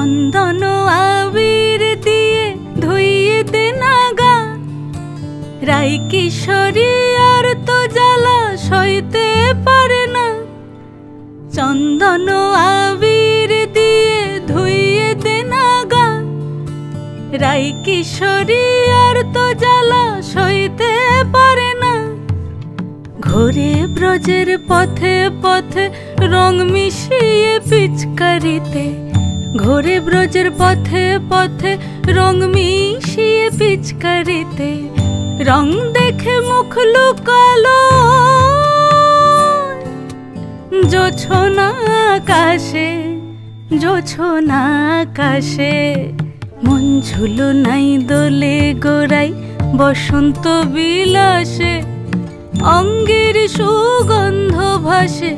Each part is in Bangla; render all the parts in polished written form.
চন্দন আবির দিয়ে ধুইয়ে দে নাগা, রাই কিশোরী আর তো জ্বালা সইতে পারে না। চন্দন আবির দিয়ে ধুইয়ে দে নাগা, রাই কিশোরী আর তো জ্বালা সইতে পারে না। ঘোরে ব্রজের পথে পথে রং মিশিয়ে পিচকারিতে, ঘোরে ব্রজের পথে পথে রং মিশিয়ে পিচকারিতে, রং দেখে মুখ লুকালো জোছনা আকাশে, জোছনা আকাশে। মন ঝুলো নাই দোলে গোড়াই বসন্ত বিলাসে, অঙ্গের সুগন্ধ ভাসে,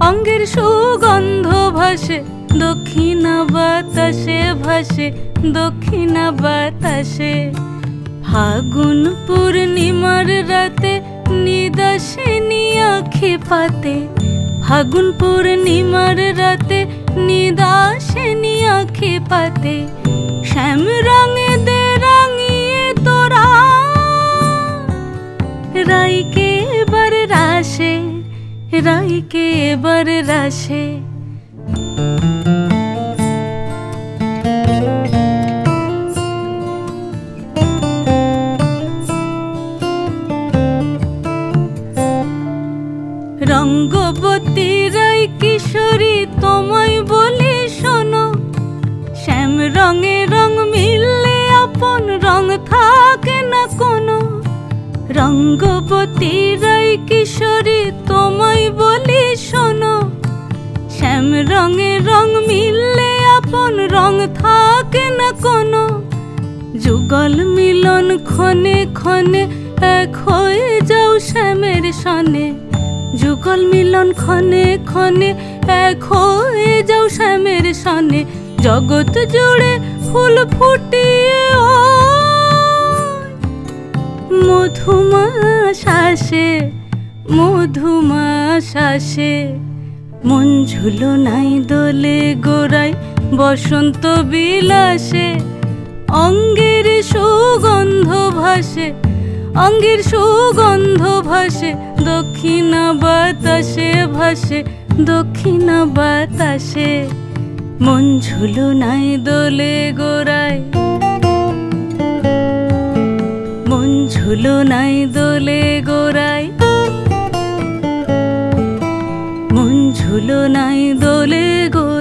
অঙ্গের সুগন্ধ ভাসে, দক্ষিণা বাতাসে ভাসে, দক্ষিণা বাতাসে। ফাগুন পূর্ণিমার রাতে নিদাসিনী আঁখি পাতে, ফাগুন পূর্ণিমার রাতে নিদাসিনী আঁখি পাতে। শ্যাম রঙে দে রাঙিয়ে তোরা রাইকে এবার রাশে, রাইকে এবার রাশে। রঙ্গবতী রাই কিশোরী তোমায় বলি শোনো, শ্যাম রঙে রং মিললে আপন রং থাকে না কোনো। রঙ্গবতী রাই কিশোরী তোমায় বলি শোনো, শ্যাম রঙে রং মিললে আপন রং থাকে না কোনো। যুগল মিলন ক্ষণে ক্ষণে এক হয়ে যাও শ্যামের সনে, যুগল মিলন ক্ষণে ক্ষণে এক হয়ে যাও শ্যামের সনে। জগৎ জুড়ে ফুল ফুটিয়ে ও মধুমাশাসে, মধুমাশাসে। মন ঝুলো নাই দোলে গোড়াই বসন্ত বিলাসে, অঙ্গের সুগন্ধ ভাসে, অঙ্গের সুগন্ধ ভাসে, দক্ষিণা বাতাসে ভাসে, দক্ষিণা বাতাসে। মন ঝুলো নাই দোলে গোড়াই, মন ঝুলো নাই দোলে গোড়াই, মন ঝুলো নাই দোলে গোড়াই।